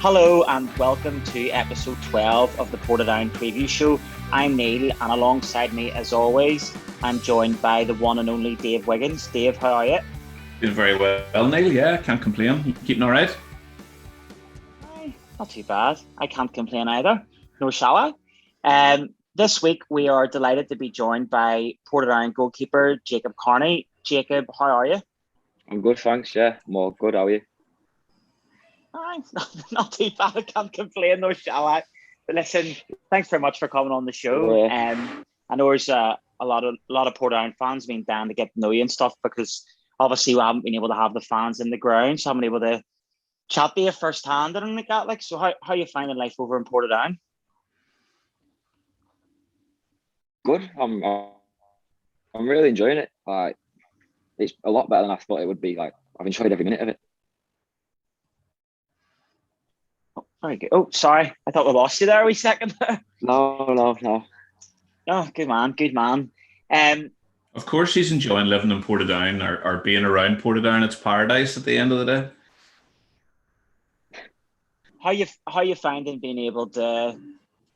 Hello and welcome to episode 12 of the Portadown preview show. I'm Neil, and alongside me as always, I'm joined by the one and only Dave Wiggins. Dave, how are you? Doing very well, Neil. Yeah, can't complain. You keeping all right? Aye, not too bad. I can't complain either. Nor shall I. This week we are delighted to be joined by Portadown goalkeeper Jacob Carney. Jacob, how are you? I'm good, thanks. Yeah, I'm all good. How are you? Aye, not too bad. I can't complain, nor shall I. But listen, thanks very much for coming on the show. Yeah. I know there's a lot of Portadown fans being down to get to know you and stuff, because obviously we haven't been able to have the fans in the ground, so I'm able to chat to you firsthand and like that. Like, so how are you finding life over in Portadown? Good. I'm really enjoying it. Like, it's a lot better than I thought it would be. Like, I've enjoyed every minute of it. Oh, very good. Oh, sorry, I thought we lost you there a wee second. No. Oh, good man. Of course, he's enjoying living in Portadown or being around Portadown. It's paradise at the end of the day. How you finding being able to,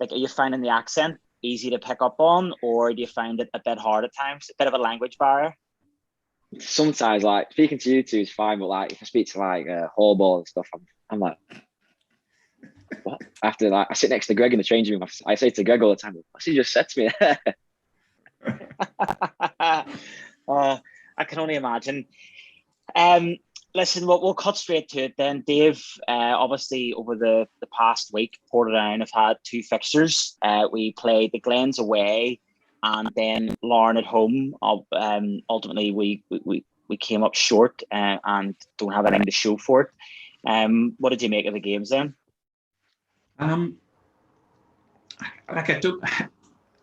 like, are you finding the accent easy to pick up on, or do you find it a bit hard at times, a bit of a language barrier? Sometimes, like, speaking to you two is fine, but like if I speak to like Hallball and stuff, I'm like, what? After like I sit next to Greg in the changing room, I say to Greg all the time, what's he just said to me? I can only imagine. Listen, we'll cut straight to it then. Dave, obviously over the past week, Portadown have had two fixtures. We played the Glens away and then Larne at home. Ultimately, we came up short and don't have anything to show for it. What did you make of the games then?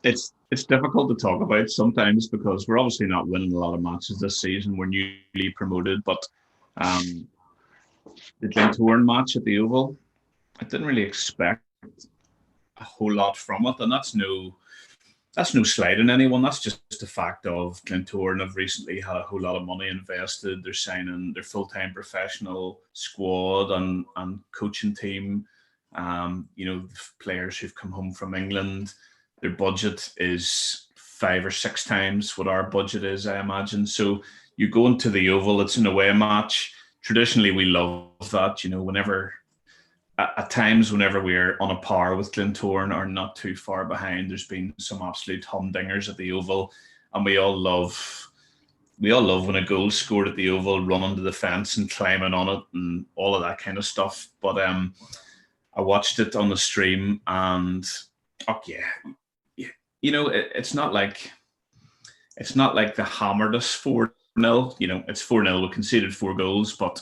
It's difficult to talk about sometimes because we're obviously not winning a lot of matches this season. We're newly promoted, but the Glentoran match at the Oval, I didn't really expect a whole lot from it, and that's no slight on anyone. That's just the fact of Glentoran have recently had a whole lot of money invested. They're signing their full-time professional squad and coaching team. Players who've come home from England. Their budget is 5 or 6 times what our budget is, I imagine. So you go into the Oval, it's an away match. Traditionally, we love that. Whenever we're on a par with Glentoran or not too far behind, there's been some absolute humdingers at the Oval, and we all love when a goal's scored at the Oval, running to the fence and climbing on it and all of that kind of stuff. But I watched it on the stream, and it's not like they hammered us 4-0. It's 4-0. We conceded 4 goals, but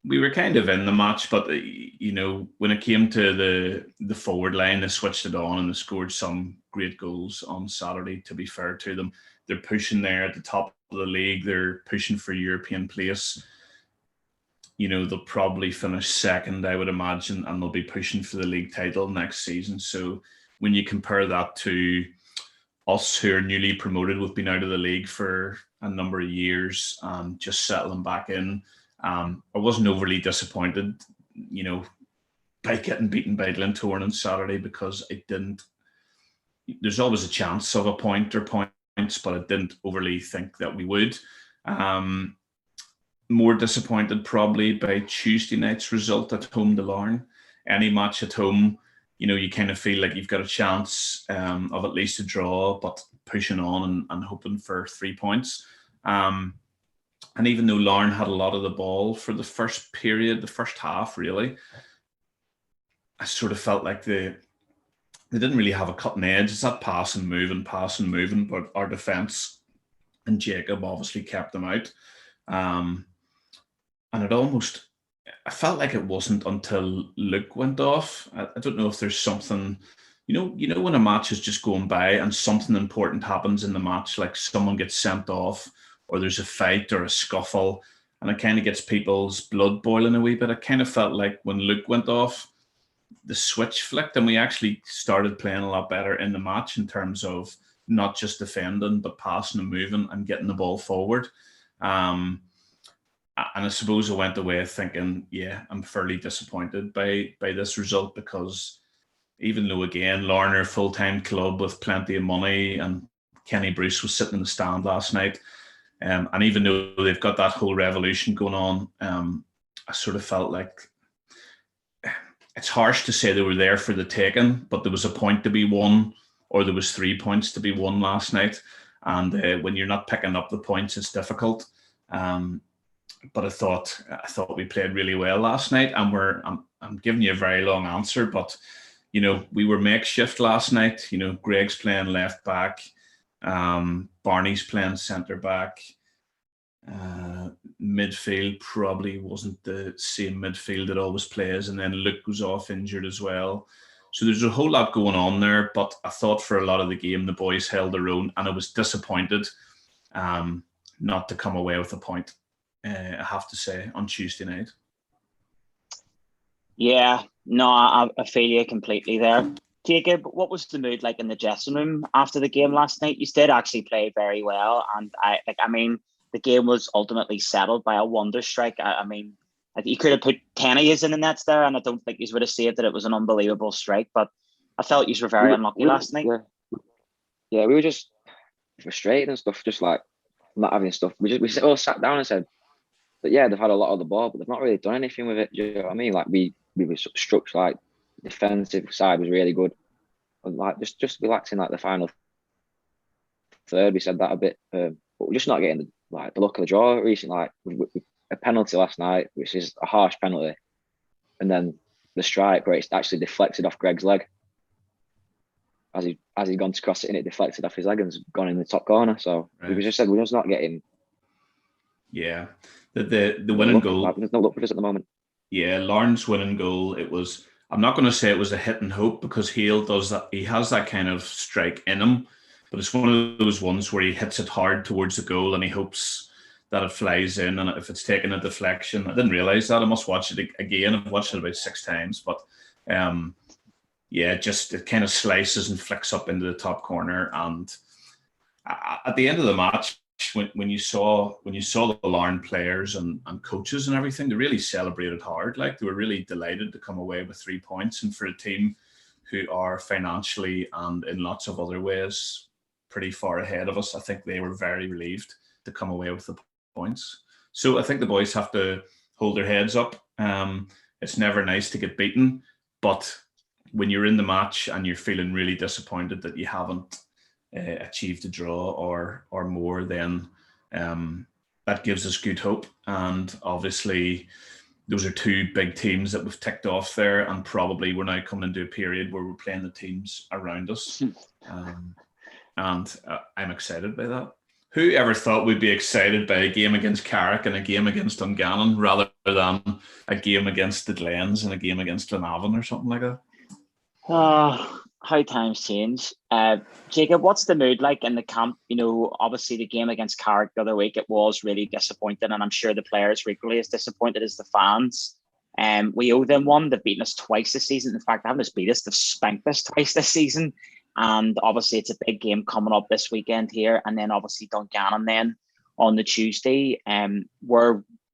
we were kind of in the match. But when it came to the forward line, they switched it on and they scored some great goals on Saturday. To be fair to them, they're pushing there at the top of the league. They're pushing for European place. They'll probably finish second, I would imagine, and they'll be pushing for the league title next season. So when you compare that to us, who are newly promoted, we've been out of the league for a number of years and just settling back in. I wasn't overly disappointed, by getting beaten by Glentoran on Saturday, because it didn't. There's always a chance of a point or points, but I didn't overly think that we would. More disappointed probably by Tuesday night's result at home to Larne. Any match at home, you kind of feel like you've got a chance of at least a draw, but pushing on and hoping for 3 points. And even though Larne had a lot of the ball for the first period, the first half really, I sort of felt like they didn't really have a cutting edge. It's that pass and moving, but our defence and Jacob obviously kept them out. And I felt like it wasn't until Luke went off. I don't know if there's something, when a match is just going by and something important happens in the match, like someone gets sent off or there's a fight or a scuffle, and it kind of gets people's blood boiling a wee bit. I kind of felt like when Luke went off, the switch flicked and we actually started playing a lot better in the match in terms of not just defending, but passing and moving and getting the ball forward. And I suppose I went away thinking, yeah, I'm fairly disappointed by this result, because even though, again, Larne are a full-time club with plenty of money, and Kenny Bruce was sitting in the stand last night, and even though they've got that whole revolution going on, I sort of felt like it's harsh to say they were there for the taking, but there was a point to be won, or there was 3 points to be won last night. And when you're not picking up the points, it's difficult. But I thought we played really well last night, and I'm giving you a very long answer, but we were makeshift last night. Greg's playing left back, Barney's playing centre back. Midfield probably wasn't the same midfield it always plays, and then Luke goes off injured as well. So there's a whole lot going on there, but I thought for a lot of the game the boys held their own, and I was disappointed not to come away with a point, I have to say, on Tuesday night. Yeah, no, I feel you completely there. Jacob, what was the mood like in the dressing room after the game last night? You did actually play very well, and the game was ultimately settled by a wonder strike. You could have put 10 of yous in the nets there, and I don't think you would have said that it was an unbelievable strike, but I felt you were very unlucky last night. Yeah, we were just frustrated and stuff, just like not having stuff. We all sat down and said, but yeah, they've had a lot of the ball, but they've not really done anything with it. You know what I mean? Like we were structured, like defensive side was really good, and like just relaxing like the final third. We said that a bit, but we're just not getting the luck of the draw recently. Like with a penalty last night, which is a harsh penalty, and then the strike where it's actually deflected off Greg's leg as he's gone to cross it, and it deflected off his leg and has gone in the top corner. So right. We just said we're just not getting. Yeah. The winning goal. There's no luck for us at the moment. Yeah, Larne's winning goal. It was. I'm not going to say it was a hit and hope, because Hale does that. He has that kind of strike in him, but it's one of those ones where he hits it hard towards the goal and he hopes that it flies in. And if it's taking a deflection, I didn't realize that. I must watch it again. I've watched it about 6 times, but just it kind of slices and flicks up into the top corner. And at the end of the match, when you saw the Larne players and coaches and everything, they really celebrated hard. Like, they were really delighted to come away with 3 points, and for a team who are financially and in lots of other ways pretty far ahead of us, I think they were very relieved to come away with the points. So I think the boys have to hold their heads up. It's never nice to get beaten, but when you're in the match and you're feeling really disappointed that you haven't achieved a draw or more, then that gives us good hope. And obviously those are 2 big teams that we've ticked off there, and probably we're now coming into a period where we're playing the teams around us. And I'm excited by that. Who ever thought we'd be excited by a game against Carrick and a game against Dungannon rather than a game against the Glens and a game against Glentoran or something like that? How times change. Jacob, what's the mood like in the camp? Obviously the game against Carrick the other week, it was really disappointing, and I'm sure the players were equally as disappointed as the fans. We owe them one. They've beaten us twice this season. In fact, they haven't just beat us, they've spanked us twice this season. And obviously it's a big game coming up this weekend here, and then obviously Dungannon then on the Tuesday.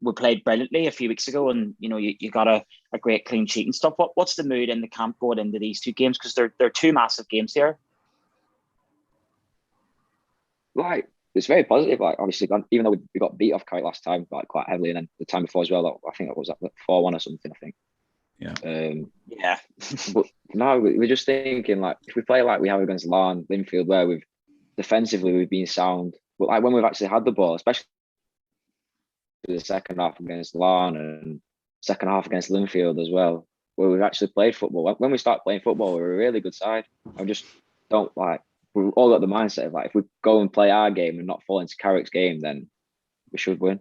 We played brilliantly a few weeks ago, and you got a great clean sheet and stuff. What's the mood in the camp going into these 2 games? Because they're 2 massive games here. Like, it's very positive. Like, obviously, even though we got beat off Carrick last time, like quite heavily, and then the time before as well, I think it was 4-1 or something. I think. Yeah. But no, we're just thinking, like, if we play like we have against Larne, Linfield, where we've been sound, but like when we've actually had the ball, especially the second half against Larne and second half against Linfield as well, where we've actually played football. When we start playing football, we're a really good side. I just don't like. We've all got the mindset of like, if we go and play our game and not fall into Carrick's game, then we should win.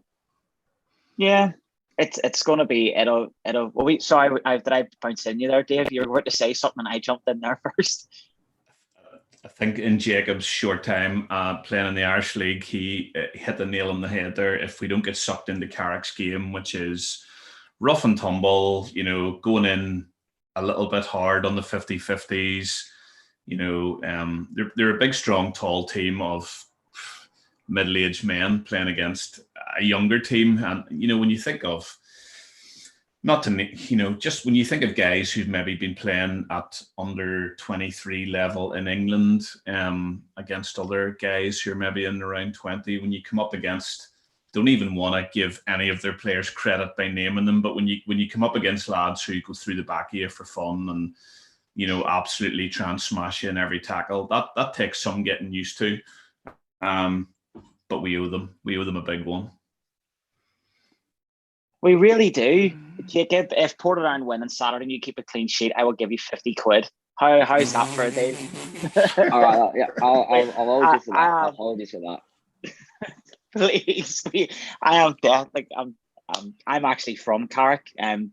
Yeah, it's going to be it'll. Sorry, did I bounce in you there, Dave? You were about to say something, and I jumped in there first. I think in Jacob's short time playing in the Irish League, he hit the nail on the head there. If we don't get sucked into Carrick's game, which is rough and tumble, going in a little bit hard on the 50-50s, they're a big, strong, tall team of middle-aged men playing against a younger team. And, when you think of, just when you think of guys who've maybe been playing at under 23 level in England against other guys who are maybe in around 20, when you come up against, don't even want to give any of their players credit by naming them, but when you come up against lads who go through the back of you for fun and, absolutely try and smash you in every tackle, that takes some getting used to. But we owe them a big one. We really do. Jacob, if Portadown win on Saturday and you keep a clean sheet, I will give you 50 quid. How's that for a day? All right, yeah, I'll hold you to that. I'll hold you to that. Please, I am deaf. I'm actually from Carrick, and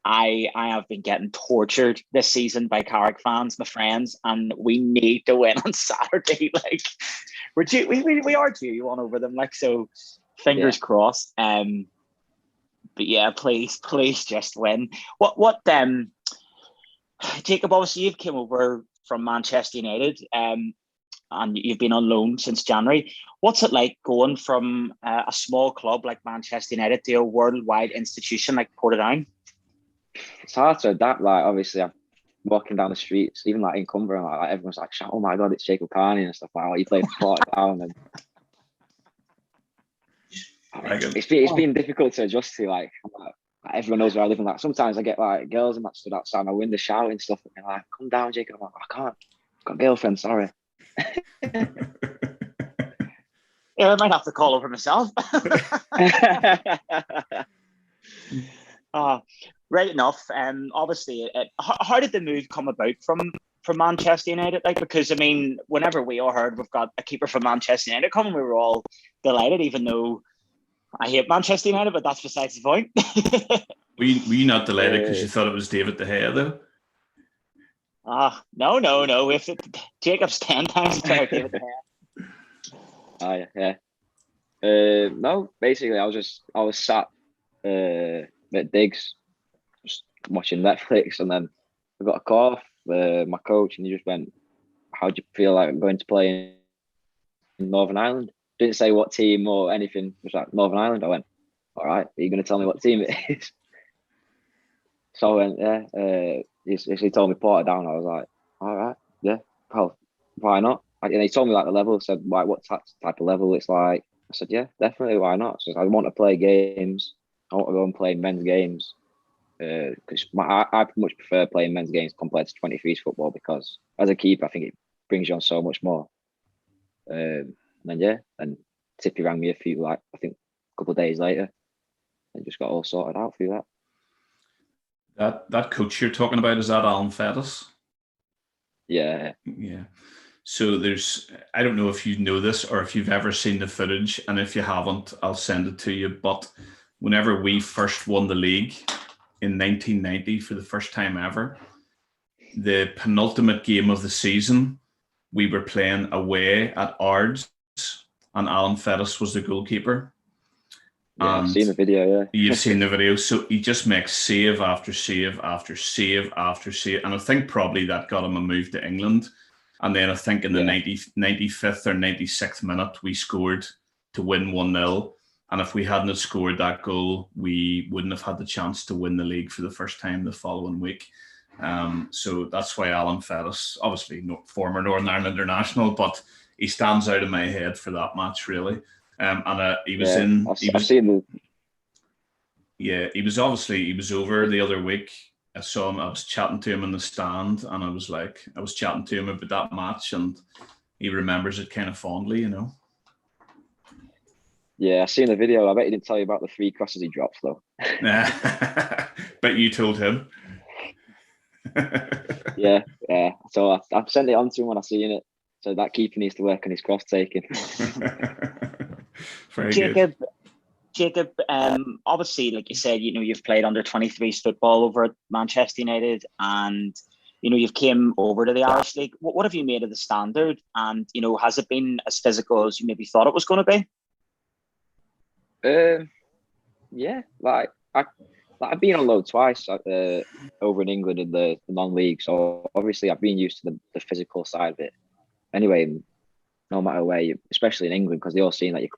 I have been getting tortured this season by Carrick fans, my friends, and we need to win on Saturday. We are due one over them. So fingers crossed. But yeah, please just win. What Jacob, obviously you've come over from Manchester United, and you've been on loan since January. What's it like going from a small club like Manchester United to a worldwide institution like Portadown? It's hard to adapt. Obviously, I'm walking down the streets, even in Cumberland, everyone's shouting, "Oh my God, it's Jacob Carney" and stuff like that. He played for Portadown, and it's been difficult to adjust to. Everyone knows where I live, and sometimes I get girls and that stood outside my window shouting stuff at me, "Come down, Jacob." I'm like, "I can't. I've got a girlfriend, sorry." Yeah, I might have to call over myself. Right enough. Obviously, how did the move come about from Manchester United? Because whenever we all heard we've got a keeper from Manchester United coming, we were all delighted, even though I hate Manchester United, but that's besides the point. Were you not delighted because you thought it was David De Gea, though? No. If Jacob's 10 times better, David De Gea. Yeah. No, basically, I was sat at digs, just watching Netflix, and then I got a call off my coach, and he just went, "How do you feel like going to play in Northern Ireland?" Didn't say what team or anything. Just Northern Ireland. I went, "All right, are you going to tell me what team it is?" So I went, "Yeah." He told me Portadown. I was like, "All right, yeah, well, why not?" And he told me the level. Said, "What type of level it's like?" I said, "Yeah, definitely, why not?" So I want to play games. I want to go and play men's games because I much prefer playing men's games compared to 23s football, because as a keeper, I think it brings you on so much more. And Tippy rang me I think a couple of days later, and just got all sorted out through that. That coach you're talking about, is that Alan Fettis? Yeah. So I don't know if you know this or if you've ever seen the footage, and if you haven't, I'll send it to you. But whenever we first won the league in 1990 for the first time ever, the penultimate game of the season, we were playing away at Ards, and Alan Fettis was the goalkeeper. Yeah, I've seen the video, yeah. You've seen the video. So he just makes save after save after save after save. And I think probably that got him a move to England. And then I think in the 95th or 96th minute, we scored to win 1-0. And if we hadn't have scored that goal, we wouldn't have had the chance to win the league for the first time the following week. So that's why Alan Fettis, obviously former Northern Ireland international, but he stands out in my head for that match, really. He was over the other week. I saw him. I was chatting to him in the stand, and I was chatting to him about that match, and he remembers it kind of fondly, Yeah, I seen the video. I bet he didn't tell you about the 3 crosses he dropped, though. Bet you told him. Yeah. So I've sent it on to him when I seen it. So that keeper needs to work on his cross taking. Very good. Jacob, obviously, like you said, you've played under 23s football over at Manchester United, and you've came over to the Irish League. What have you made of the standard? And has it been as physical as you maybe thought it was going to be? Yeah, I've been on loan twice over in England in the non-league, so obviously I've been used to the physical side of it. Anyway, no matter where especially in England, because they all seem like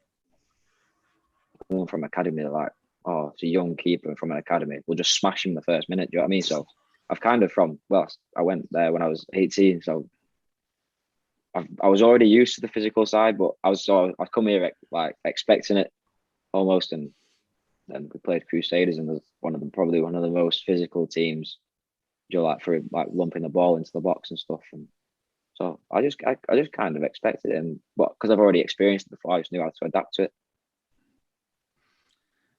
someone from academy, they're like, oh, it's a young keeper from an academy, we'll just smash him the first minute. Do you know what I mean? So I've kind of I went there when I was 18, so I was already used to the physical side, but I'd come here like expecting it almost, and then we played Crusaders, and there's probably one of the most physical teams. You're like for like lumping the ball into the box and stuff, and so I just kind of expected it, but because I've already experienced it before, I just knew how to adapt to it.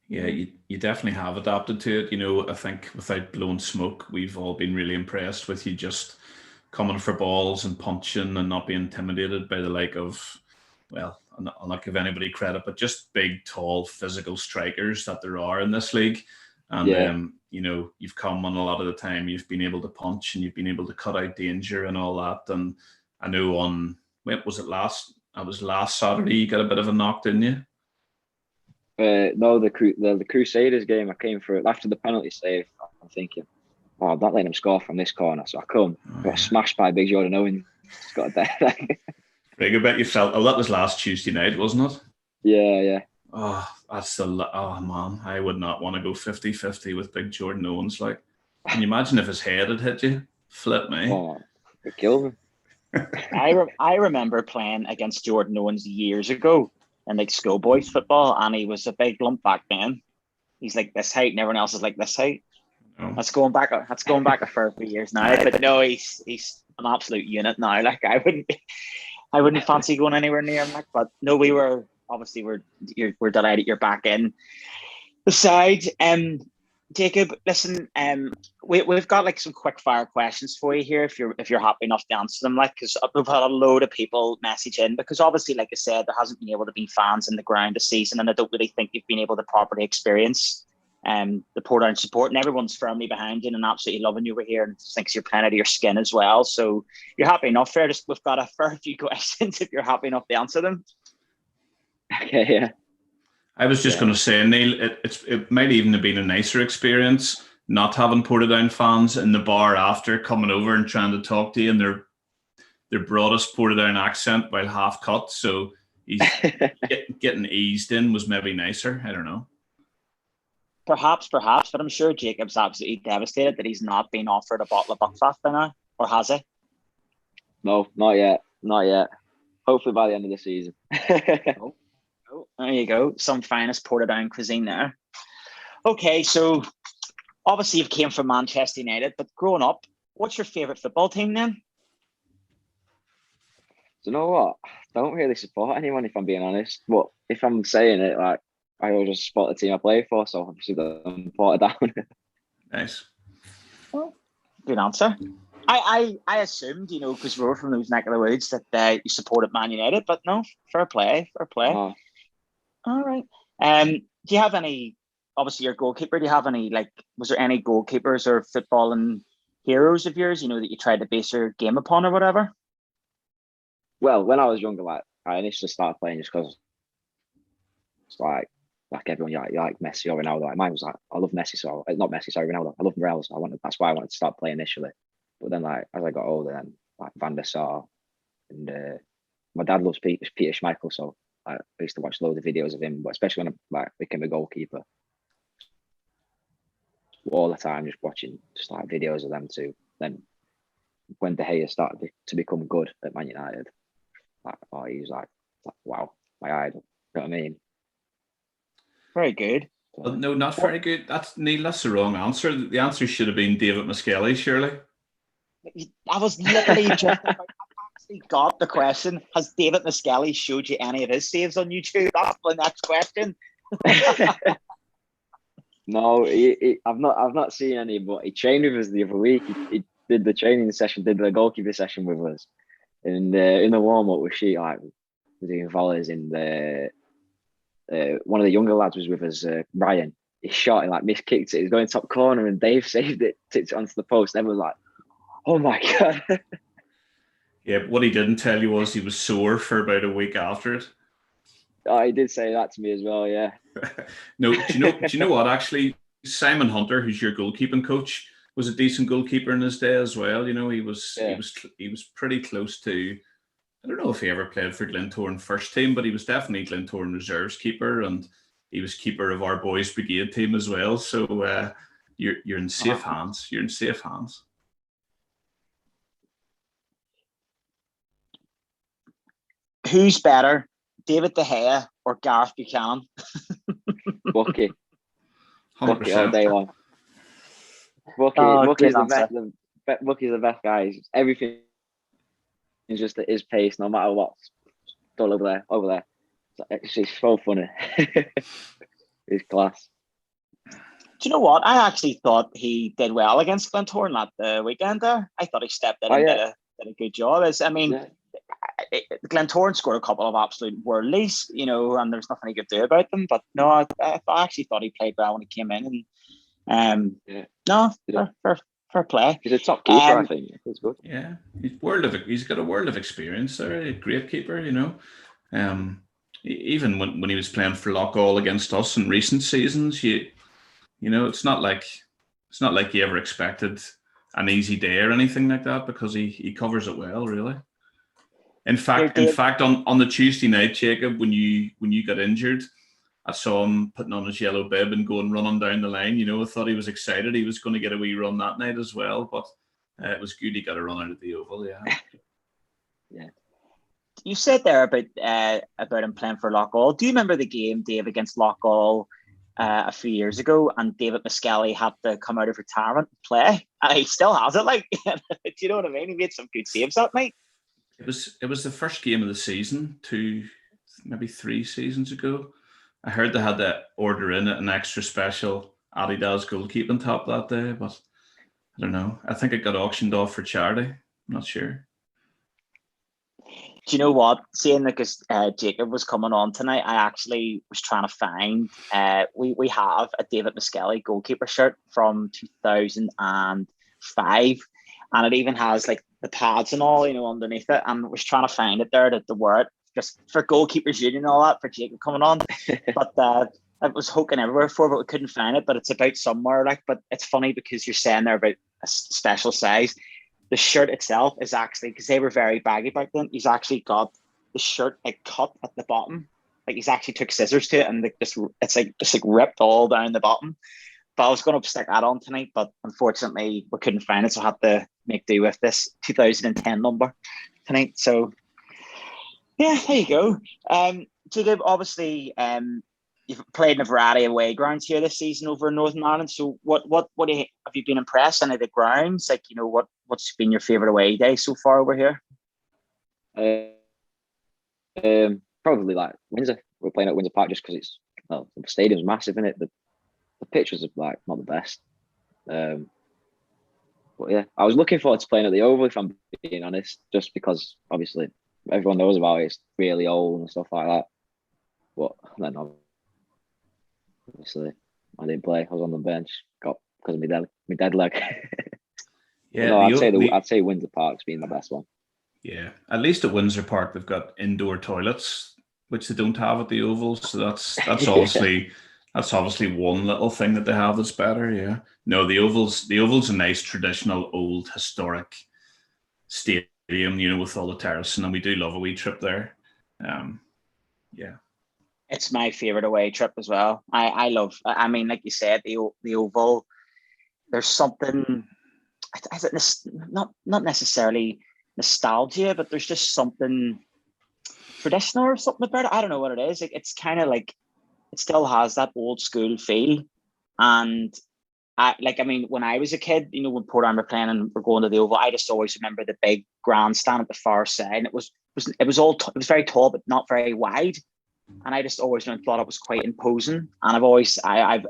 Yeah, you definitely have adapted to it. You know, I think without blowing smoke, we've all been really impressed with you just coming for balls and punching and not being intimidated by the like of, well, I'll not give anybody credit, but just big, tall, physical strikers that there are in this league. And, you know, you've come on a lot of the time, you've been able to punch and you've been able to cut out danger and all that. And I know when was it last Saturday, you got a bit of a knock, didn't you? No, the Crusaders game, I came for it after the penalty save. I'm thinking, oh, I'm not letting him score from this corner. So I got smashed by Big Jordan Owen. Just got there. Greg, I bet you felt, that was last Tuesday night, wasn't it? Yeah. Oh, man, I would not want to go 50-50 with Big Jordan Owens. Like, can you imagine if his head had hit you? Flip me. Oh, it killed me. I remember playing against Jordan Owens years ago in like schoolboys football, and he was a big lump back then. He's like this height, and everyone else is like this height. Oh. That's going back a fair few years now. But no, he's an absolute unit now. Like I wouldn't fancy going anywhere near him. Like, but no, we're delighted you're back in the side. Jacob, listen, we've got like some quick fire questions for you here if you're happy enough to answer them, like, because we've had a load of people message in, because obviously, like I said, there hasn't been able to be fans in the ground this season, and I don't really think you've been able to properly experience the Portadown support, and everyone's firmly behind you and absolutely loving you over here and thinks you're playing out of your skin as well. So you're happy enough. We've got a fair few questions if you're happy enough to answer them. Okay, yeah. I was just going to say, Neil, it might even have been a nicer experience not having Portadown fans in the bar after coming over and trying to talk to you in their broadest Portadown accent while half cut. So he's getting eased in was maybe nicer. I don't know. Perhaps, but I'm sure Jacob's absolutely devastated that he's not been offered a bottle of Buckfast by now, or has he? No, not yet. Hopefully by the end of the season. Oh, there you go. Some finest Portadown cuisine there. Okay, so obviously you came from Manchester United, but growing up, what's your favourite football team then? Do you know what? I don't really support anyone, if I'm being honest. But if I'm saying it, like, I always just support the team I play for, so obviously I'm Portadown. Nice. Well, good answer. I assumed, because we're from those neck of the woods, that you supported Man United, but no, fair play. Oh. All right. Do you have any, obviously you're a goalkeeper, do you have any, was there any goalkeepers or footballing heroes of yours, that you tried to base your game upon or whatever? Well, when I was younger, I initially started playing just because, like everyone, you like Messi or Ronaldo. Like, mine was I love Messi, so not Messi, sorry, Ronaldo. I love Morel, so that's why I wanted to start playing initially. But then, as I got older, then Van der Sar, and my dad loves Peter Schmeichel, so I used to watch loads of videos of him. But especially when I became a goalkeeper, all the time just watching videos of them too. Then when De Gea started to become good at Man United, he was wow, my idol. You know what I mean? Very good. Well, no, not very good. Neil, that's the wrong answer. The answer should have been David Muskelly, surely. I was literally just I actually got the question. Has David Muskelly showed you any of his saves on YouTube? That's the next question. No, I've not seen any, but he trained with us the other week. He did the training session, did the goalkeeper session with us. And in the warm-up, we're doing volleys in the one of the younger lads was with us, Ryan. He shot it, miskicked it. He was going top corner, and Dave saved it, tipped it onto the post. And everyone was like, "Oh my god!" Yeah, but what he didn't tell you was he was sore for about a week after it. Oh, he did say that to me as well. Yeah. No, do you know what? Actually, Simon Hunter, who's your goalkeeping coach, was a decent goalkeeper in his day as well. He was pretty close to. I don't know if he ever played for Glentoran first team, but he was definitely Glentoran reserves keeper, and he was keeper of our boys' brigade team as well. So you're in safe hands. You're in safe hands. Who's better, David De Gea or Gareth Buchanan? Bucky. 100%. All day long. Bucky's the best. Bucky's the best guy. Everything is just at his pace, no matter what. All over there. It's so funny. He's class. Do you know what? I actually thought he did well against Glentoran at the weekend there. I thought he stepped in and did a good job. Glentoran scored a couple of absolute worldies, and there's nothing he could do about them. But no, I actually thought he played well when he came in. And fair play. He's a top keeper, I think. He's good. Yeah, he's got a world of experience there. A great keeper, even when he was playing for Loughgall against us in recent seasons, it's not like you ever expected an easy day or anything like that, because he covers it well, really. In fact, on the Tuesday night, Jacob, when you got injured, I saw him putting on his yellow bib and going running down the line. I thought he was excited. He was going to get a wee run that night as well, but it was good he got a run out of the Oval, yeah. Yeah. You said there about him playing for Loughgall. Do you remember the game, Dave, against Loughgall a few years ago, and David Miskelly had to come out of retirement and play? And he still has it, do you know what I mean? He made some good saves that night. It was the first game of the season, maybe 3 seasons ago. I heard they had to order in an extra special Adidas goalkeeping top that day, but I don't know. I think it got auctioned off for charity. I'm not sure. Do you know what? Seeing that Jacob was coming on tonight, I actually was trying to find. We have a David Miskelly goalkeeper shirt from 2005, and it even has the pads and all, underneath it. And I was trying to find it there to wear it just for Goalkeepers Union and all that for Jacob coming on. But I was hooking everywhere for, but we couldn't find it. But it's about somewhere. But it's funny because you're saying there about a special size. The shirt itself is actually, because they were very baggy back then, he's actually got the shirt cut at the bottom. He's actually took scissors to it, and it's ripped all down the bottom. But I was going to stick that on tonight, but unfortunately we couldn't find it, so I had to make do with this 2010 number tonight. So yeah, there you go. Jacob, obviously, you've played in a variety of away grounds here this season over in Northern Ireland. So what have you been impressed in any of the grounds? What's been your favourite away day so far over here? Probably Windsor. We're playing at Windsor Park just because the stadium's massive, isn't it? The pitches are not the best. But yeah, I was looking forward to playing at the Oval, if I'm being honest, just because obviously everyone knows about it. It's really old and stuff like that. But then obviously I didn't play. I was on the bench, because of my dead leg. Yeah, no, I'd say Windsor Park's been the best one. Yeah, at least at Windsor Park they've got indoor toilets, which they don't have at the Oval. So that's obviously that's obviously one little thing that they have that's better. Yeah, no, the Oval's a nice traditional old historic stadium, with all the terracing, and we do love a wee trip there. Yeah. It's my favourite away trip as well. I love, like you said, the Oval. There's something, not necessarily nostalgia, but there's just something traditional or something about it. I don't know what it is. It's kind of it still has that old school feel. And when I was a kid, when Portadown were playing and we're going to the Oval, I just always remember the big grandstand at the far side. And it was very tall, but not very wide. And I just always thought it was quite imposing. And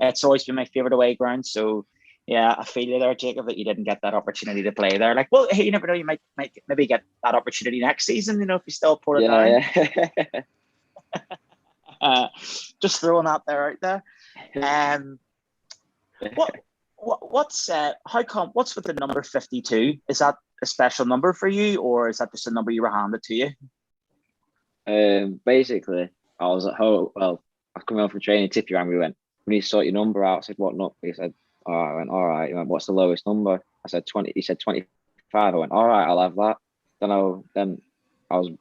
it's always been my favourite away ground. So yeah, I feel you there, Jacob, that you didn't get that opportunity to play there. Hey, you never know, you might maybe get that opportunity next season, if you still put it down. Yeah. Just throwing that there out there. What's with the number 52? Is that a special number for you, or is that just a number you were handed to you? Basically, I was at home. Well, I was coming home from training. Tippy rang me. Went, "We need to sort your number out." I said, "What number?" He said, "All right." I went, "All right." He went, "What's the lowest number?" I said 20. He said 25. I went, "All right, I'll have that." Then I was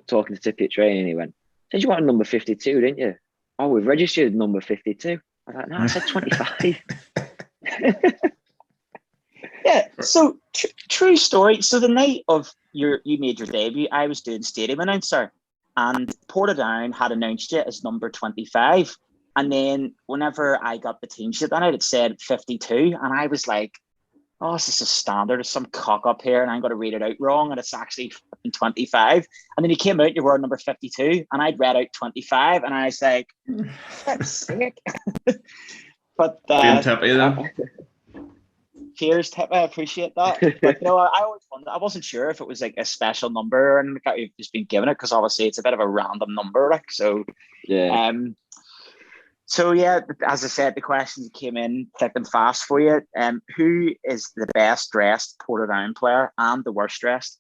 talking to Tippy at training. He went, "Said you wanted number 52, didn't you?" oh, we've registered number 52. I was like, no, I said 25. Yeah, so true story. So the night of you made your debut, I was doing stadium announcer, and Portadown had announced you as number 25. And then whenever I got the team sheet that night, it said 52, and I was like, oh, this is a standard. There's some cock up here, and I'm going to read it out wrong, and it's actually 25. And then he came out, you were number 52, and I'd read out 25, and I was like, that's sick. But cheers, Tip. I appreciate that. But no, I always wondered. I wasn't sure if it was like a special number and you've just been given it, because obviously it's a bit of a random number, like so. Yeah. So yeah, as I said, the questions came in thick and fast for you. Who is the best dressed Portadown player and the worst dressed?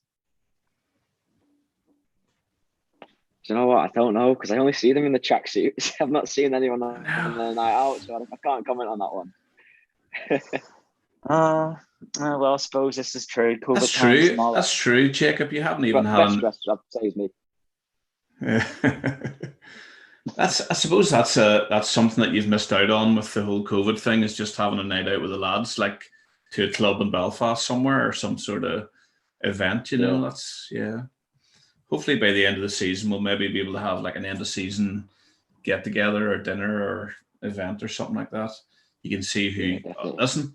Do you know what? I don't know, because I only see them in the tracksuits. I've not seen anyone on the night out, so I can't comment on that one. Well, I suppose this is true. COVID That's true. That's true, Jacob. You haven't even had best dressed, I'd say, is me. I suppose that's something that you've missed out on with the whole COVID thing, is just having a night out with the lads, like to a club in Belfast somewhere or some sort of event, you know. That's hopefully by the end of the season we'll maybe be able to have like an end of season get together or dinner or event or something like that. You can see who listen,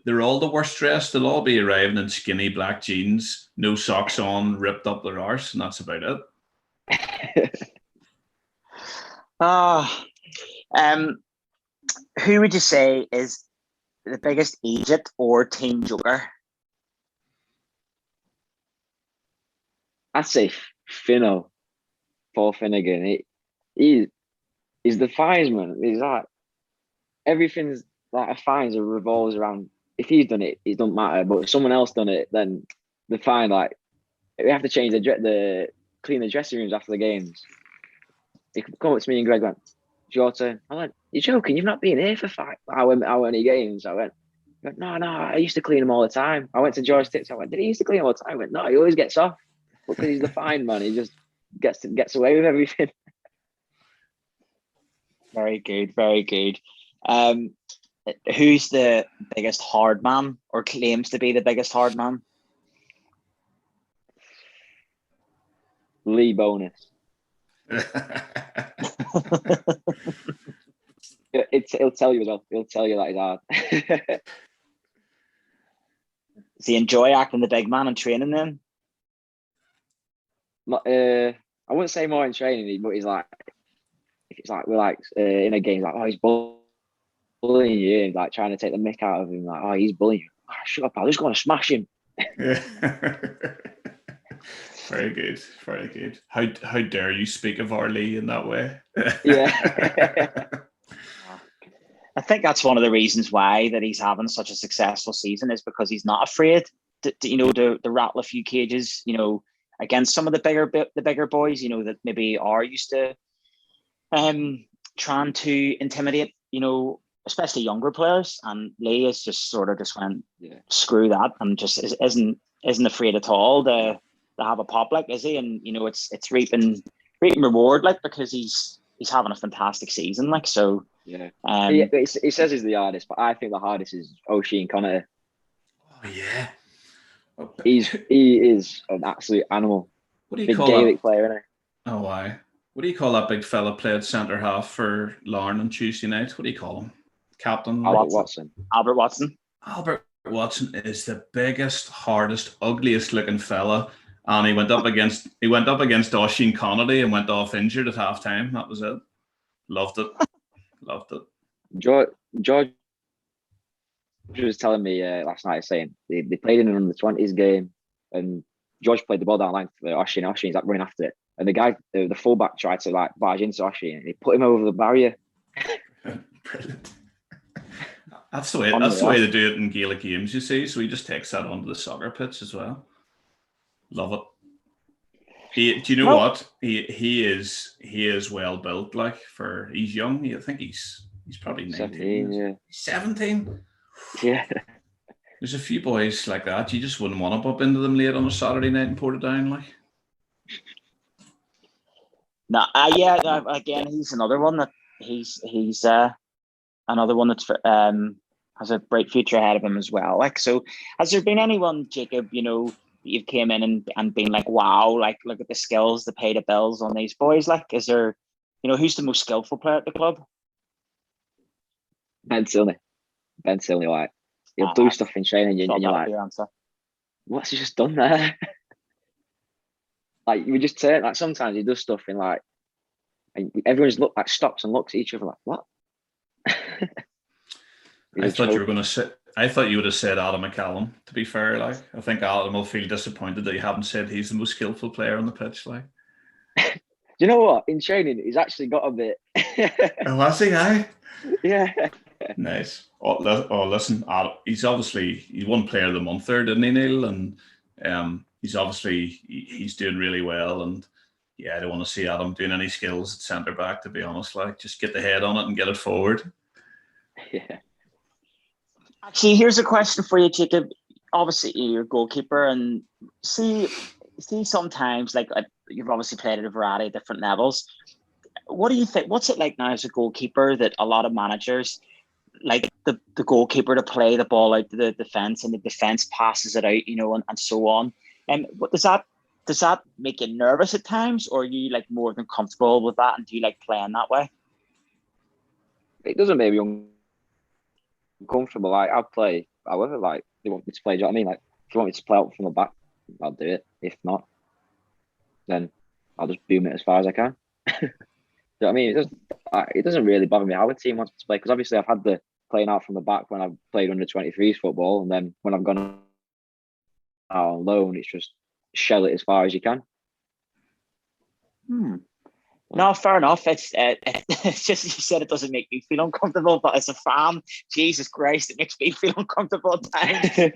they're all the worst dressed. They'll all be arriving in skinny black jeans, no socks on, ripped up their arse, and that's about it. Who would you say is the biggest Egypt or team joker? I'd say Finno, Paul Finnegan. He's the fines man. He's like everything's like a fines revolves around. If he's done it, it doesn't matter. But if someone else done it, then the fine, like we have to change clean the dressing rooms after the games. He come up to me and Greg went, "It's your turn." I went, "You're joking? You've not been here for how many games?" I went, "No, I used to clean them all the time." I went to George Tips. I went, "Did he used to clean them all the time?" I went, "No, he always gets off because he's the fine man. He just gets away with everything." Very good, very good. Who's the biggest hard man, or claims to be the biggest hard man? Lee Bonus. He'll tell you as well. He'll tell you that he's hard. Does he enjoy acting the big man and training then? I wouldn't say more in training, but he's like, if it's like we're like in a game, like, oh, he's bullying you, and like trying to take the mick out of him, like, oh, he's bullying you. Oh, shut up, I'm just going to smash him. Very good, very good. How dare you speak of our Lee in that way? Yeah. I think that's one of the reasons why that he's having such a successful season, is because he's not afraid to rattle a few cages, against some of the bigger boys, that maybe are used to trying to intimidate, especially younger players. And Lee is just sort of just went, screw that, and just isn't afraid at all to have a pop, like, is he? And it's reaping reward, like, because he's having a fantastic season, like, so. Yeah. He says he's the hardest, but I think the hardest is O'Sheen Connor. Oh yeah. He is an absolute animal. What do you big call Gaelic that player, isn't he? Oh, why? What do you call that big fella played centre half for Larne on Tuesday night? What do you call him? Captain? Albert Watson. Albert Watson. Albert Watson is the biggest, hardest, ugliest looking fella. And he went up against O'Sheen Connolly and went off injured at half time. That was it. Loved it. Loved it. George was telling me last night, saying they played in an under-20s game, and George played the ball down the line for O'Sheen. O'Sheen's like running after it, and the guy, the fullback, tried to like barge into O'Sheen, and he put him over the barrier. Brilliant. That's the way they do it in Gaelic games, you see. So he just takes that onto the soccer pitch as well. Love it. Do you know what? He is well built. Like, he's young. I think he's probably 19. 17, yeah. 17. Yeah. There's a few boys like that. You just wouldn't want to bump into them late on a Saturday night and Portadown, like. No, again, he's another one that he's another one that's has a bright future ahead of him as well. Like, so has there been anyone, Jacob, you've came in and been like, wow, like look at the skills, the pay the bills on these boys? Like, is there, who's the most skillful player at the club? Ben Silney, like he'll do stuff in training, and you're like, what's he just done there? Like we just turn, like sometimes he does stuff in like, and everyone's stops and looks at each other like, what? I thought you were going to say. I thought you would have said Adam McCallum. To be fair, like I think Adam will feel disappointed that you haven't said he's the most skillful player on the pitch. Like, do you know what? In training, he's actually got a bit. Oh, has he? Yeah. Nice. Listen, he's won Player of the Month there, didn't he, Neil? And he's doing really well. And yeah, I don't want to see Adam doing any skills at centre back. To be honest, like just get the head on it and get it forward. Yeah. Actually, here's a question for you, Jacob. Obviously, you're a goalkeeper, and see sometimes, like you've obviously played at a variety of different levels. What do you think? What's it like now as a goalkeeper that a lot of managers like the goalkeeper to play the ball out to the defence and the defence passes it out, and so on? And what does that make you nervous at times, or are you like more than comfortable with that, and do you like playing that way? It doesn't make me uncomfortable. Like I'll play however like they want me to play. Do you know what I mean? Like if you want me to play out from the back, I'll do it. If not, then I'll just boom it as far as I can. Do you know what I mean? It doesn't really bother me how a team wants me to play, because obviously I've had the playing out from the back when I've played under 23s football, and then when I've gone out on loan, it's just shell it as far as you can. No, fair enough. It's just you said it doesn't make me feel uncomfortable, but as a fan, Jesus Christ, it makes me feel uncomfortable at times.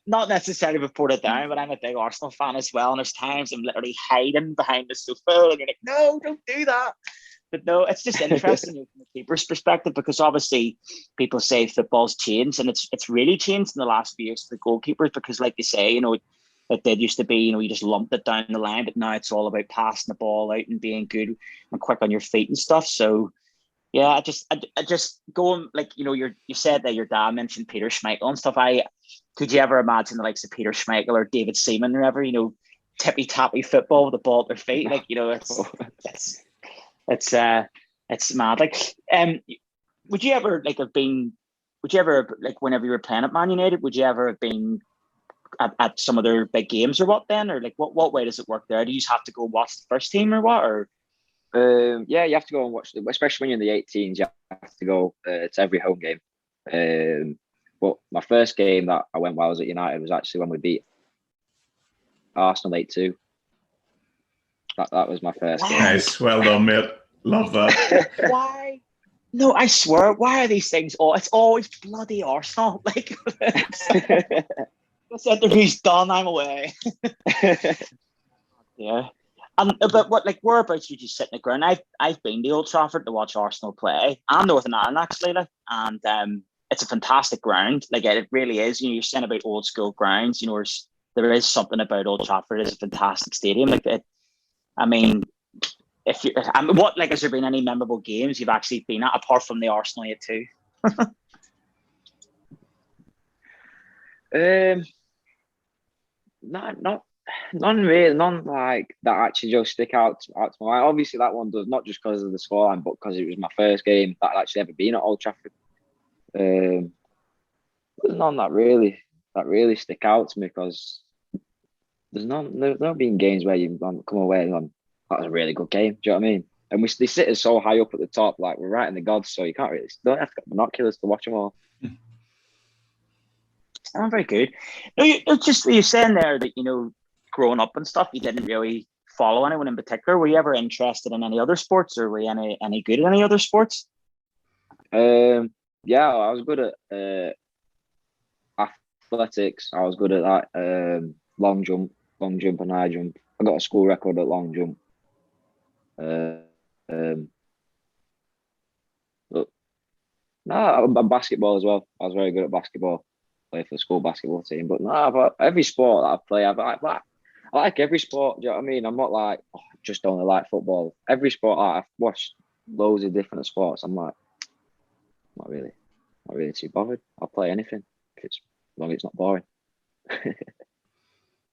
Not necessarily with Portadown, but I'm a big Arsenal fan as well. And there's times I'm literally hiding behind the sofa, and you're like, no, don't do that. But no, it's just interesting from the keeper's perspective, because obviously people say football's changed, and it's really changed in the last few years for the goalkeepers, because like you say, it did used to be, you just lumped it down the line, but now it's all about passing the ball out and being good and quick on your feet and stuff. So yeah, I just going like, you said that your dad mentioned Peter Schmeichel and stuff. Could you ever imagine the likes of Peter Schmeichel or David Seaman or ever, tippy tappy football with the ball at their feet? Like, it's mad. Like, would you ever whenever you were playing at Man United, would you ever have been at some of their big games or what then? Or like what way does it work there? Do you just have to go watch the first team or what? Or yeah, you have to go and watch, especially when you're in the 18s, you have to go to every home game. But my first game that I went while I was at United was actually when we beat Arsenal 8-2. That was my first game. Nice, well done, mate. Love that. Why? No, I swear, why are these things it's always bloody Arsenal? Like this interview's done, I'm away. Yeah. But whereabouts you just sit in the ground? I've been to Old Trafford to watch Arsenal play, and Northern Ireland actually, and it's a fantastic ground. Like it really is. You're saying about old school grounds. There is something about Old Trafford. It's a fantastic stadium. Like it. I mean, has there been any memorable games you've actually been at apart from the Arsenal 8-2? None really, none like that actually just stick out to my mind. Obviously, that one does, not just because of the scoreline, but because it was my first game that I'd actually ever been at Old Trafford. There's none that really stick out to me, because there's not been games where you come away and that was a really good game. Do you know what I mean? And they sit us so high up at the top, like we're right in the gods, so you don't have to get binoculars to watch them all. Oh, very good. No, you're saying there that growing up and stuff, you didn't really follow anyone in particular. Were you ever interested in any other sports, or were you any good at any other sports? Yeah, I was good at athletics. I was good at that. Long jump and high jump. I got a school record at long jump. But no, basketball as well. I was very good at basketball. Play for the school basketball team. But no, every sport that I play, I like every sport. Do you know what I mean? I'm not like, I just only like football. Every sport I've watched loads of different sports. I'm like, not really too bothered. I'll play anything if it's as long as it's not boring. Apart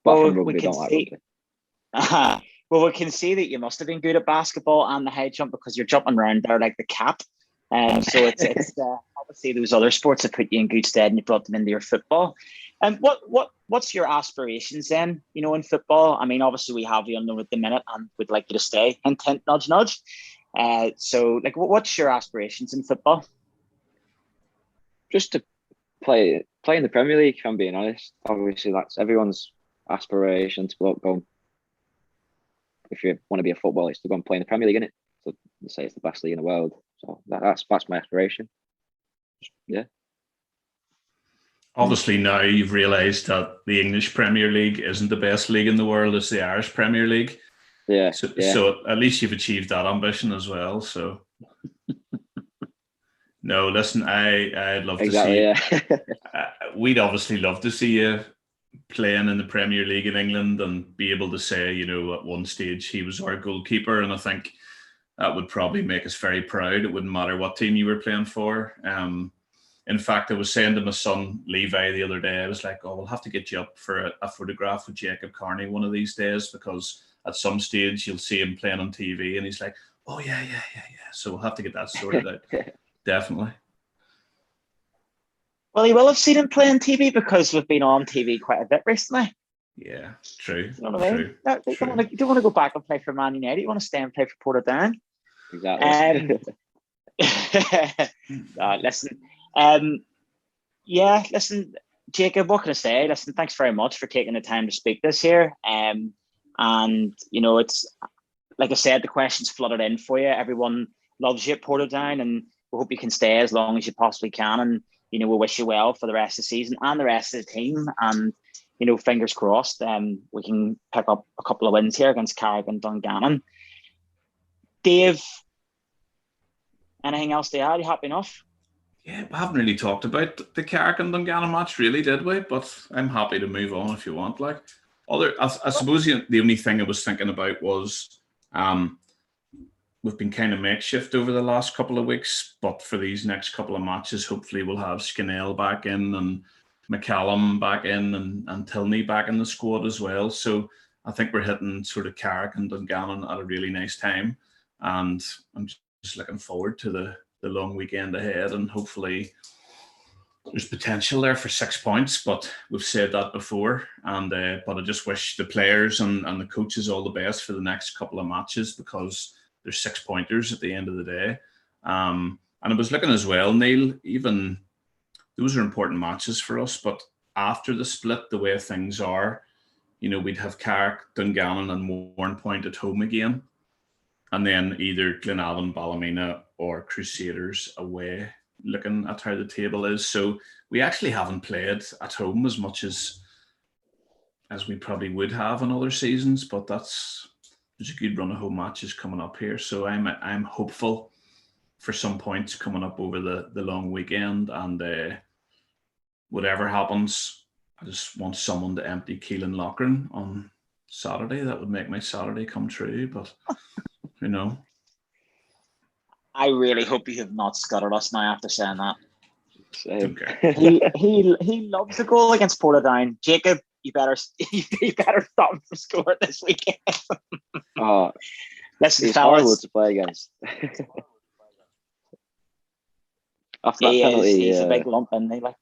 from rugby, don't like rugby. Well, we can see that you must have been good at basketball and the high jump because you're jumping around there like the cap. So it's obviously those other sports that put you in good stead and you brought them into your football. And what's your aspirations then? You know, in football, I mean, obviously we have you on at the minute and we'd like you to stay. Hint, hint, nudge, nudge. So like, what's your aspirations in football? Just to play in the Premier League, if I'm being honest. Obviously, that's everyone's aspiration to go. If you want to be a footballer, to go and play in the Premier League, innit? So they say it's the best league in the world. So that's my aspiration. Yeah. Obviously, now you've realised that the English Premier League isn't the best league in the world; it's the Irish Premier League. Yeah. So at least you've achieved that ambition as well. So. No, listen, I'd love to see. Yeah. We'd obviously love to see you playing in the Premier League in England and be able to say, you know, at one stage he was our goalkeeper, and I think that would probably make us very proud. It wouldn't matter what team you were playing for. In fact, I was saying to my son Levi the other day, I was like, "Oh, we'll have to get you up for a photograph with Jacob Carney one of these days, because at some stage you'll see him playing on TV," and he's like, "Oh yeah." So we'll have to get that sorted out. Definitely. Well, you will have seen him play on TV because we've been on TV quite a bit recently. Yeah, true. You know what I mean? You don't want to go back and play for Man United. You want to stay and play for Portadown. Exactly. Listen. Listen, Jacob, what can I say? Listen, thanks very much for taking the time to speak this here. And, you know, it's, like I said, the questions flooded in for you. Everyone loves you at Portadown, and we hope you can stay as long as you possibly can. And, you know, we wish you well for the rest of the season and the rest of the team. And, you know, fingers crossed, we can pick up a couple of wins here against Carrick and Dungannon. Dave, anything else to add? You happy enough? Yeah, we haven't really talked about the Carrick and Dungannon match, really, did we? But I'm happy to move on if you want. Like, I suppose the only thing I was thinking about was, we've been kind of makeshift over the last couple of weeks, but for these next couple of matches, hopefully we'll have Scannell back in and McCallum back in and Tilney back in the squad as well. So I think we're hitting sort of Carrick and Dungannon at a really nice time. And I'm just looking forward to the long weekend ahead, and hopefully there's potential there for 6 points, but we've said that before. And but I just wish the players and the coaches all the best for the next couple of matches, because there's 6 pointers at the end of the day. And I was looking as well, Neil, even those are important matches for us, but after the split, the way things are, you know, we'd have Carrick, Dungannon and Warrenpoint at home again, and then either Glenavon, Ballymena or Crusaders away, looking at how the table is. So we actually haven't played at home as much as we probably would have in other seasons, but there's a good run of home matches coming up here. So I'm hopeful for some points coming up over the long weekend, and whatever happens, I just want someone to empty Keelan Lochran on Saturday. That would make my Saturday come true, but you know. I really hope you have not scuttled us now after saying that. Same. Okay. he loves the goal against Portadown. Jacob, you better stop him from scoring this weekend. Listen, he's horrible to play against. After that penalty, he's a big lump, isn't he? Like,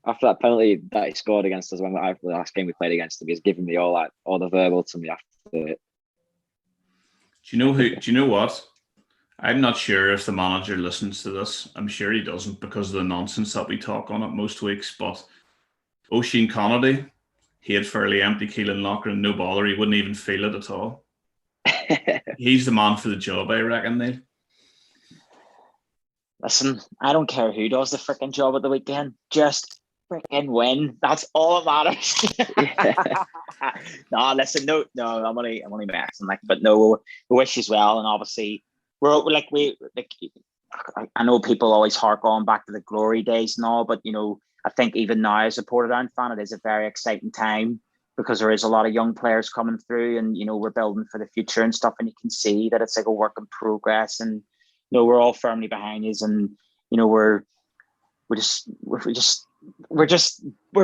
after that penalty that he scored against us when the last game we played against him, he's given me all the verbal to me after it. Do you know what? I'm not sure if the manager listens to this. I'm sure he doesn't, because of the nonsense that we talk on it most weeks. But Oisin Connolly, he had fairly empty Keelan Lochran, no bother. He wouldn't even feel it at all. He's the man for the job, I reckon, Neil. Listen, I don't care who does the freaking job at the weekend. Just freaking win. That's all that matters. No, listen, no, I'm only messing. Like, but no, we wish you well, and obviously I know people always hark on back to the glory days and all, but you know, I think even now as a Portadown fan, it is a very exciting time, because there is a lot of young players coming through, and you know, we're building for the future and stuff, and you can see that it's like a work in progress, and no, we're all firmly behind you, and we're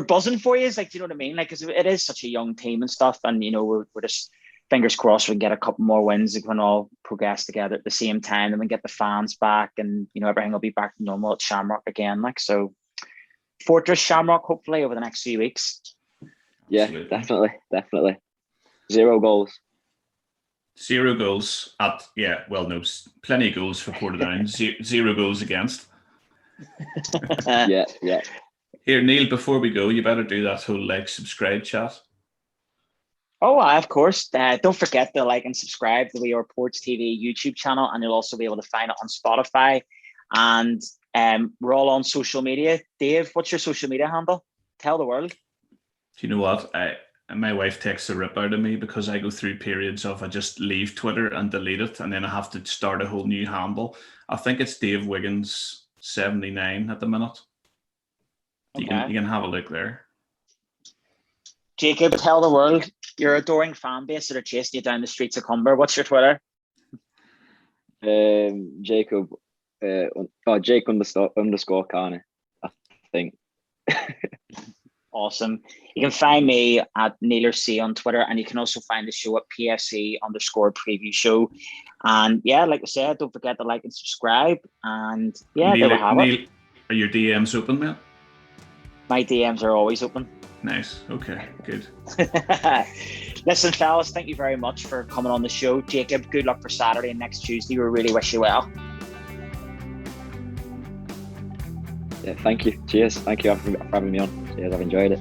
buzzing for you. It's like, do you know what I mean? Like, 'cause it is such a young team and stuff, and we're just fingers crossed we can get a couple more wins. We can all progress together at the same time, and we get the fans back, and everything will be back to normal at Shamrock again. Like, so, Fortress Shamrock, hopefully over the next few weeks. Yeah, Absolutely. definitely. 0 goals. 0 goals at no, plenty of goals for Portadown. 0 goals against. Yeah. Here, Neil, before we go, you better do that whole subscribe chat. Oh, of course. Don't forget to like and subscribe to the Your Ports TV YouTube channel, and you'll also be able to find it on Spotify. And we're all on social media. Dave, what's your social media handle? Tell the world. Do you know what? My wife takes the rip out of me because I go through periods of I just leave Twitter and delete it, and then I have to start a whole new handle. I think it's Dave Wiggins 79 at the minute. You can have a look there. Jacob, tell the world your adoring fan base that are chasing you down the streets of Cumber. What's your Twitter? Jacob. Jake __ Carney, I think. Awesome. You can find me at NeilRC on Twitter, and you can also find the show at PFC_preview show. And like I said, don't forget to like and subscribe. And there we have it. Are your DMs open, man? My DMs are always open. Nice. Okay, good. Listen, fellas, thank you very much for coming on the show. Jacob, good luck for Saturday and next Tuesday. We really wish you well. Yeah, thank you. Cheers. Thank you for having me on. Cheers, I've enjoyed it.